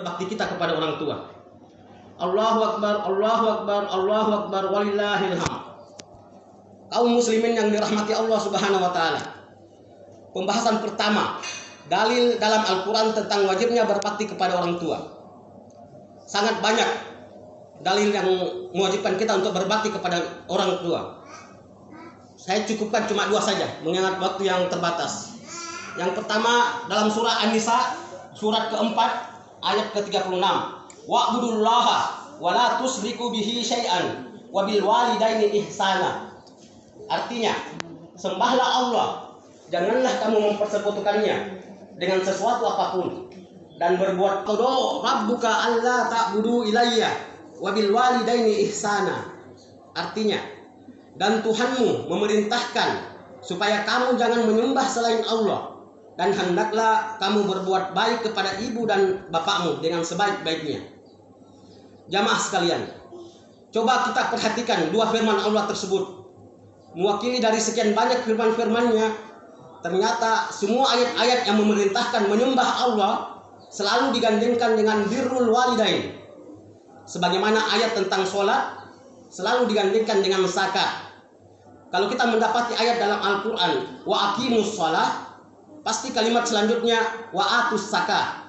berbakti kita kepada orang tua. Allahu Akbar, Allahu Akbar, Allahu Akbar, walillahil hamd. Kaum muslimin yang dirahmati Allah Subhanahu wa taala. Pembahasan pertama, dalil dalam Al-Qur'an tentang wajibnya berbakti kepada orang tua. Sangat banyak dalil yang mewajibkan kita untuk berbakti kepada orang tua. Saya cukupkan cuma 2 saja mengingat waktu yang terbatas. Yang pertama dalam surah An-Nisa surat keempat ayat ke-36. Wa'budullaha wa la tusyriku bihi syai'an wa bil walidaini ihsana. Artinya, sembahlah Allah, janganlah kamu mempersekutukannya dengan sesuatu apapun, dan berbuat qada rabbuka alla ta'budu ilayya wa bil walidaini ihsana. Artinya, dan Tuhanmu memerintahkan supaya kamu jangan menyembah selain Allah, dan hendaklah kamu berbuat baik kepada ibu dan bapakmu dengan sebaik-baiknya. Jamaah sekalian, coba kita perhatikan 2 firman Allah tersebut. Mewakili dari sekian banyak firman-firmannya, ternyata semua ayat-ayat yang memerintahkan menyembah Allah selalu digandengkan dengan birrul walidain. Sebagaimana ayat tentang sholat selalu digandengkan dengan zakat. Kalau kita mendapati ayat dalam Al-Quran wa aqimus shalah, pasti kalimat selanjutnya wa atus zakah.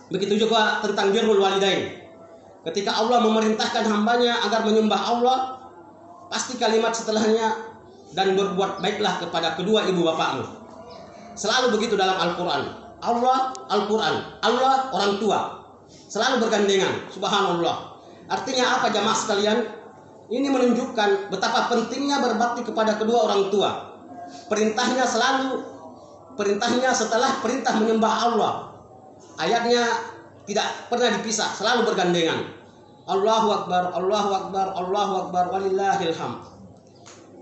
Begitu juga tentang birrul walidain. Ketika Allah memerintahkan hambanya agar menyembah Allah, pasti kalimat setelahnya dan berbuat baiklah kepada kedua ibu bapakmu. Selalu begitu dalam Al-Quran. Allah Al-Quran, Allah orang tua, selalu bergandengan. Subhanallah. Artinya apa jamaah sekalian? Ini menunjukkan betapa pentingnya berbakti kepada kedua orang tua. Perintahnya setelah perintah menyembah Allah. Ayatnya tidak pernah dipisah, selalu bergandengan. Allahu Akbar, Allahu Akbar, Allahu Akbar, walillahil hamd.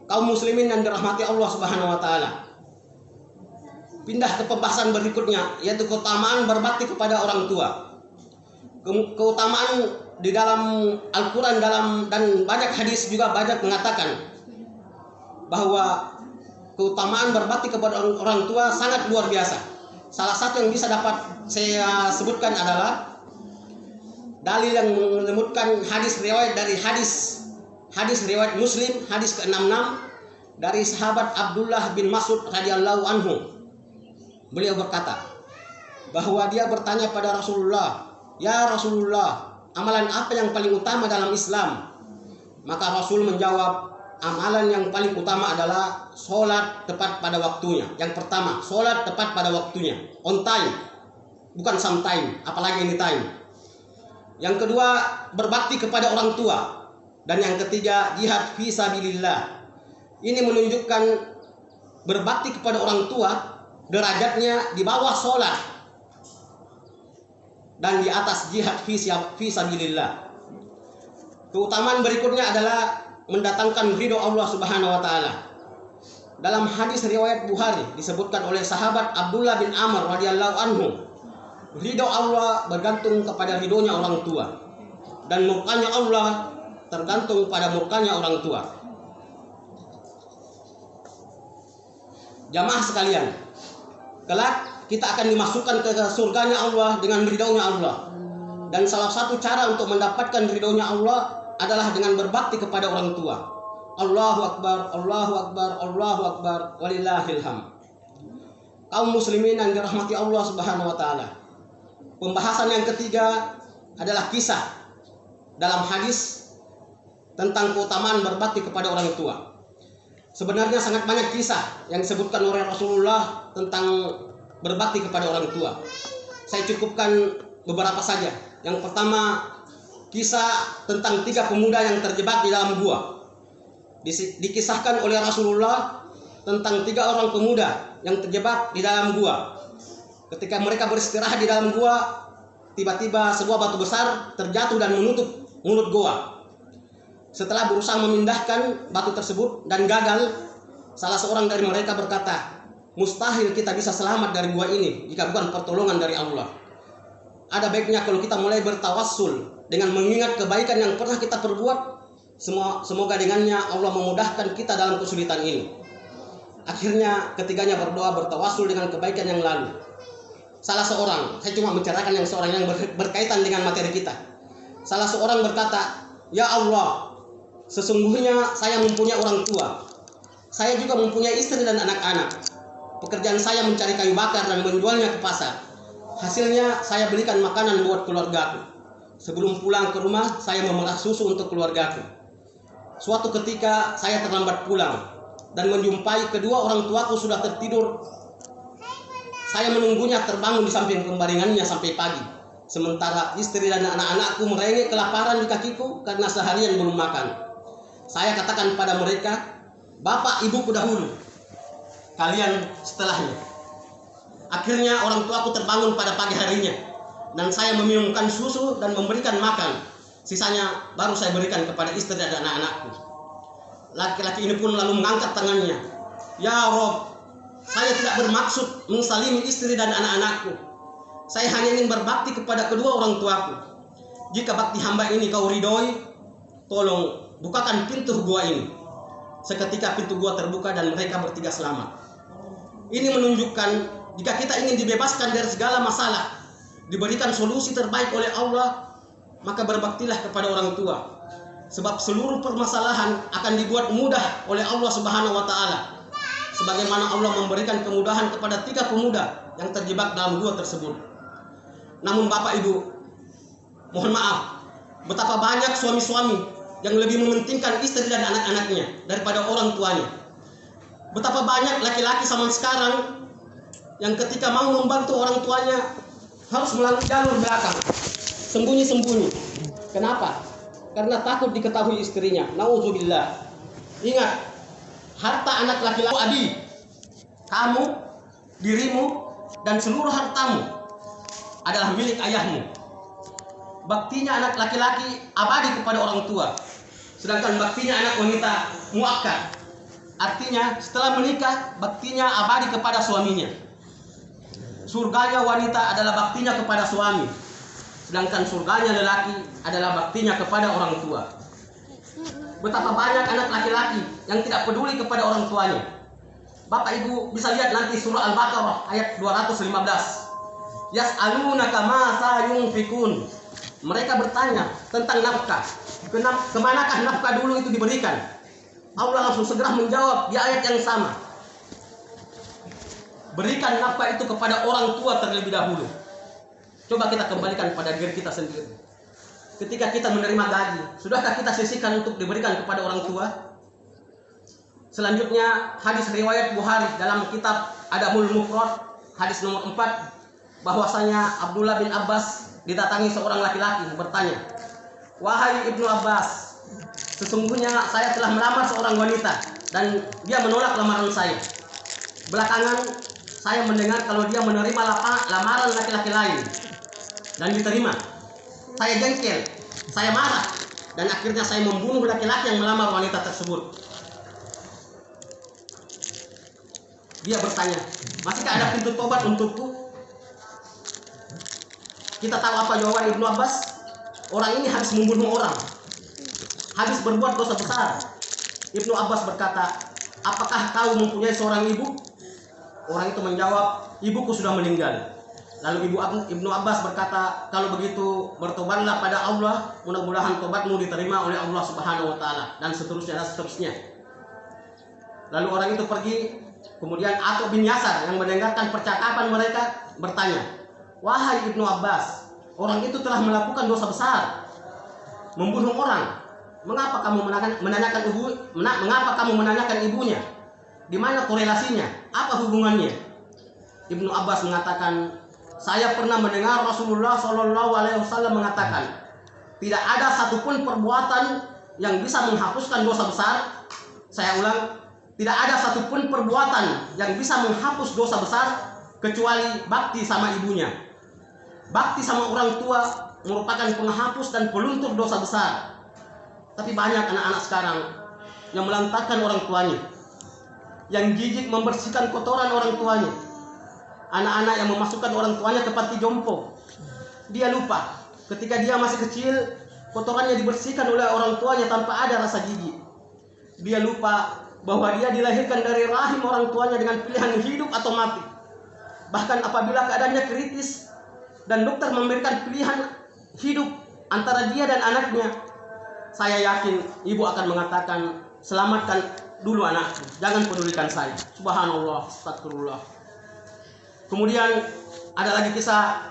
Kaum muslimin yang dirahmati Allah Subhanahu wa taala. Pindah ke pembahasan berikutnya, yaitu keutamaan berbakti kepada orang tua. Keutamaan di dalam Al-Quran dan banyak hadis juga banyak mengatakan bahwa keutamaan berbakti kepada orang tua sangat luar biasa. Salah satu yang bisa dapat saya sebutkan adalah dalil yang menyebutkan hadis riwayat dari hadis riwayat Muslim, hadis ke-66 dari sahabat Abdullah bin Mas'ud radhiyallahu anhu. Beliau berkata bahwa dia bertanya pada Rasulullah, "Ya Rasulullah, amalan apa yang paling utama dalam Islam?" Maka Rasul menjawab, amalan yang paling utama adalah sholat tepat pada waktunya. Yang pertama, sholat tepat pada waktunya, on time, bukan sometime, apalagi anytime. Yang kedua, berbakti kepada orang tua. Dan yang ketiga, jihad fi sabilillah. Ini menunjukkan berbakti kepada orang tua derajatnya di bawah sholat dan di atas jihad fi sabilillah. Keutamaan berikutnya adalah mendatangkan ridho Allah Subhanahu wa taala. Dalam hadis riwayat Bukhari disebutkan oleh sahabat Abdullah bin Amr radhiyallahu anhu, ridho Allah bergantung kepada ridhonya orang tua, dan murkanya Allah tergantung pada murkanya orang tua. Jamaah sekalian, kelak kita akan dimasukkan ke surganya Allah dengan ridhonya Allah. Dan salah satu cara untuk mendapatkan ridhonya Allah adalah dengan berbakti kepada orang tua. Allahu Akbar, Allahu Akbar, Allahu Akbar, walillahil hamd. Kaum muslimin yang dirahmati Allah Subhanahu wa taala. Pembahasan yang ketiga adalah kisah dalam hadis tentang keutamaan berbakti kepada orang tua. Sebenarnya sangat banyak kisah yang disebutkan oleh Rasulullah tentang berbakti kepada orang tua. Saya cukupkan beberapa saja. Yang pertama, kisah tentang 3 pemuda yang terjebak di dalam gua. Dikisahkan oleh Rasulullah tentang 3 orang pemuda yang terjebak di dalam gua. Ketika mereka beristirahat di dalam gua, tiba-tiba sebuah batu besar terjatuh dan menutup mulut gua. Setelah berusaha memindahkan batu tersebut dan gagal, salah seorang dari mereka berkata, "Mustahil kita bisa selamat dari gua ini jika bukan pertolongan dari Allah." Ada baiknya kalau kita mulai bertawassul dengan mengingat kebaikan yang pernah kita perbuat. Semoga dengannya Allah memudahkan kita dalam kesulitan ini. Akhirnya ketiganya berdoa bertawassul dengan kebaikan yang lalu. salah seorang, saya cuma menceritakan yang seorang yang berkaitan dengan materi kita. Salah seorang berkata, "Ya Allah, sesungguhnya saya mempunyai orang tua. Saya juga mempunyai istri dan anak-anak. Pekerjaan saya mencari kayu bakar dan menjualnya ke pasar. Hasilnya saya belikan makanan buat keluargaku. Sebelum pulang ke rumah, saya memerah susu untuk keluargaku. Suatu ketika saya terlambat pulang dan menjumpai kedua orang tuaku sudah tertidur. Saya menunggunya terbangun di samping pembaringannya sampai pagi. Sementara istri dan anak-anakku merengek kelaparan di kakiku karena seharian belum makan. Saya katakan pada mereka, bapak ibuku dahulu, kalian setelahnya. Akhirnya orang tuaku terbangun pada pagi harinya dan saya meminumkan susu dan memberikan makan. Sisanya baru saya berikan kepada istri dan anak-anakku. Laki-laki ini pun lalu mengangkat tangannya. Ya Rob, saya tidak bermaksud mensalimi istri dan anak-anakku. Saya hanya ingin berbakti kepada kedua orang tuaku. Jika bakti hamba ini kau ridhoi, tolong bukakan pintu gua ini. Seketika pintu gua terbuka dan mereka bertiga selamat. Ini menunjukkan jika kita ingin dibebaskan dari segala masalah, diberikan solusi terbaik oleh Allah, maka berbaktilah kepada orang tua. Sebab seluruh permasalahan akan dibuat mudah oleh Allah Subhanahu wa taala. Sebagaimana Allah memberikan kemudahan kepada 3 pemuda yang terjebak dalam gua tersebut. Namun Bapak Ibu, mohon maaf, betapa banyak suami-suami yang lebih mementingkan istri dan anak-anaknya daripada orang tuanya. Betapa banyak laki-laki zaman sekarang yang ketika mau membantu orang tuanya harus melalui jalur belakang, sembunyi-sembunyi. Kenapa? Karena takut diketahui istrinya. Nauzubillah. Ingat, harta anak laki-laki Adi, kamu, dirimu, dan seluruh hartamu adalah milik ayahmu. Baktinya anak laki-laki abadi kepada orang tua, sedangkan baktinya anak wanita muakkad. Artinya setelah menikah baktinya abadi kepada suaminya. Surganya wanita adalah baktinya kepada suami, sedangkan surganya lelaki adalah baktinya kepada orang tua. Betapa banyak anak laki-laki yang tidak peduli kepada orang tuanya. Bapak Ibu bisa lihat nanti surah Al-Baqarah ayat 215. Yas'alunaka ma yunfikun. Mereka bertanya tentang nafkah. Kemanakah nafkah dulu itu diberikan? Allah langsung segera menjawab di ayat yang sama. Berikan nafkah itu kepada orang tua terlebih dahulu. Coba kita kembalikan pada diri kita sendiri. Ketika kita menerima gaji, sudahkah kita sisihkan untuk diberikan kepada orang tua? Selanjutnya hadis riwayat Bukhari dalam kitab Adabul Mufrad hadis nomor 4, bahwasanya Abdullah bin Abbas didatangi seorang laki-laki bertanya, "Wahai Ibnu Abbas, sesungguhnya saya telah melamar seorang wanita dan dia menolak lamaran saya. Belakangan saya mendengar kalau dia menerima lamaran laki-laki lain dan diterima. Saya jengkel, saya marah, dan akhirnya saya membunuh laki-laki yang melamar wanita tersebut." Dia bertanya, "Masihkah ada pintu tobat untukku?" Kita tahu apa jawaban Ibnu Abbas? Orang ini habis membunuh orang, habis berbuat dosa besar. Ibnu Abbas berkata, "Apakah kau mempunyai seorang ibu?" Orang itu menjawab, "Ibuku sudah meninggal." Lalu Ibnu Abbas berkata, "Kalau begitu bertobatlah pada Allah, mudah-mudahan tobatmu diterima oleh Allah Subhanahu wa taala," dan seterusnya dan seterusnya. Lalu orang itu pergi. Kemudian Atha bin Yasar yang mendengarkan percakapan mereka bertanya, "Wahai Ibnu Abbas, orang itu telah melakukan dosa besar, membunuh orang. Mengapa kamu menanyakan ibunya? Di mana korelasinya? Apa hubungannya?" Ibnu Abbas mengatakan, "Saya pernah mendengar Rasulullah SAW mengatakan, tidak ada satupun perbuatan yang bisa menghapuskan dosa besar." Saya ulang, tidak ada satupun perbuatan yang bisa menghapus dosa besar kecuali bakti sama ibunya. Bakti sama orang tua merupakan penghapus dan peluntur dosa besar. Tapi banyak anak-anak sekarang yang melantarkan orang tuanya, yang jijik membersihkan kotoran orang tuanya. Anak-anak yang memasukkan orang tuanya ke panti jompo. Dia lupa ketika dia masih kecil, kotorannya dibersihkan oleh orang tuanya tanpa ada rasa jijik. Dia lupa bahwa dia dilahirkan dari rahim orang tuanya dengan pilihan hidup atau mati. Bahkan apabila keadaannya kritis dan dokter memberikan pilihan hidup antara dia dan anaknya, saya yakin ibu akan mengatakan, selamatkan dulu anakku, jangan pedulikan saya. Subhanallah, astagfirullah. Kemudian ada lagi kisah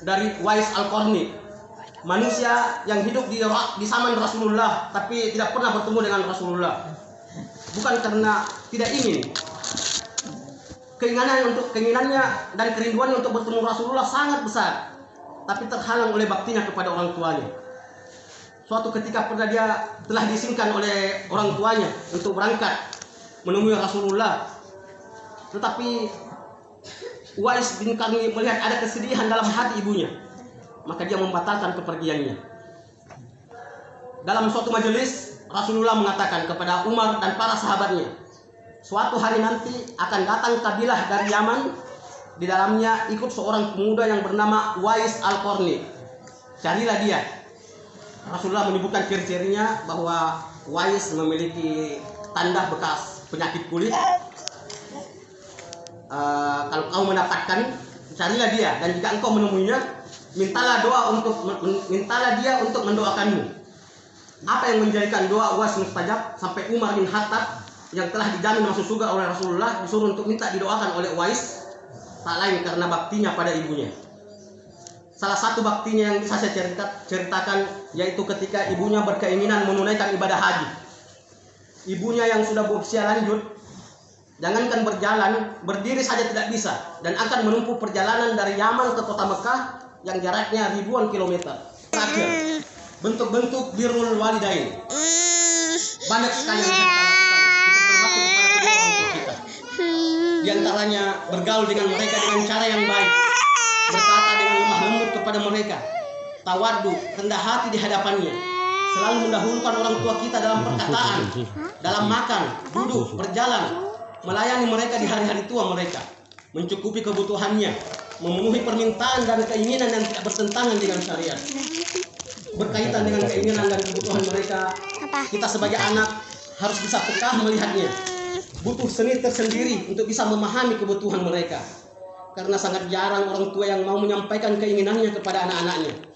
dari Uwais Al-Qarni, manusia yang hidup di zaman Rasulullah tapi tidak pernah bertemu dengan Rasulullah. Bukan karena tidak ingin, keinginannya dan kerinduannya untuk bertemu Rasulullah sangat besar, tapi terhalang oleh baktinya kepada orang tuanya. Suatu ketika pernah dia telah diizinkan oleh orang tuanya untuk berangkat menemui Rasulullah, tetapi Uwais bin Qarni melihat ada kesedihan dalam hati ibunya, maka dia membatalkan kepergiannya. Dalam suatu majelis, Rasulullah mengatakan kepada Umar dan para sahabatnya, suatu hari nanti akan datang kabilah dari Yaman, di dalamnya ikut seorang pemuda yang bernama Uwais Al-Qarni. Carilah dia. Rasulullah menyebutkan ciri-cirinya bahwa Uwais memiliki tanda bekas penyakit kulit. Kalau kau mendapatkan, carilah dia, dan jika engkau menemuinya, mintalah dia untuk mendoakanmu. Apa yang menjadikan doa Uwais mustajab sampai Umar bin Khattab yang telah dijamin masuk surga oleh Rasulullah disuruh untuk minta didoakan oleh Uwais? Tak lain karena baktinya pada ibunya. Salah satu baktinya yang bisa saya ceritakan yaitu ketika ibunya berkeinginan menunaikan ibadah haji. Ibunya yang sudah berusia lanjut, jangankan berjalan, berdiri saja tidak bisa, dan akan menempuh perjalanan dari Yaman ke kota Mekah yang jaraknya ribuan kilometer. Terakhir, bentuk-bentuk birrul walidain banyak sekali yang bisa kita lakukan untuk berbakti kepada kedua orang tua kita. Di antaranya bergaul dengan mereka dengan cara yang baik, berkata dengan lemah lembut kepada mereka, tawadhu, rendah hati di hadapannya, selalu mendahulukan orang tua kita dalam perkataan, dalam makan, duduk, berjalan, melayani mereka di hari-hari tua mereka, mencukupi kebutuhannya, memenuhi permintaan dan keinginan yang tidak bertentangan dengan syariat. Berkaitan dengan keinginan dan kebutuhan mereka, kita sebagai anak harus bisa peka melihatnya. Butuh seni tersendiri untuk bisa memahami kebutuhan mereka, karena sangat jarang orang tua yang mau menyampaikan keinginannya kepada anak-anaknya.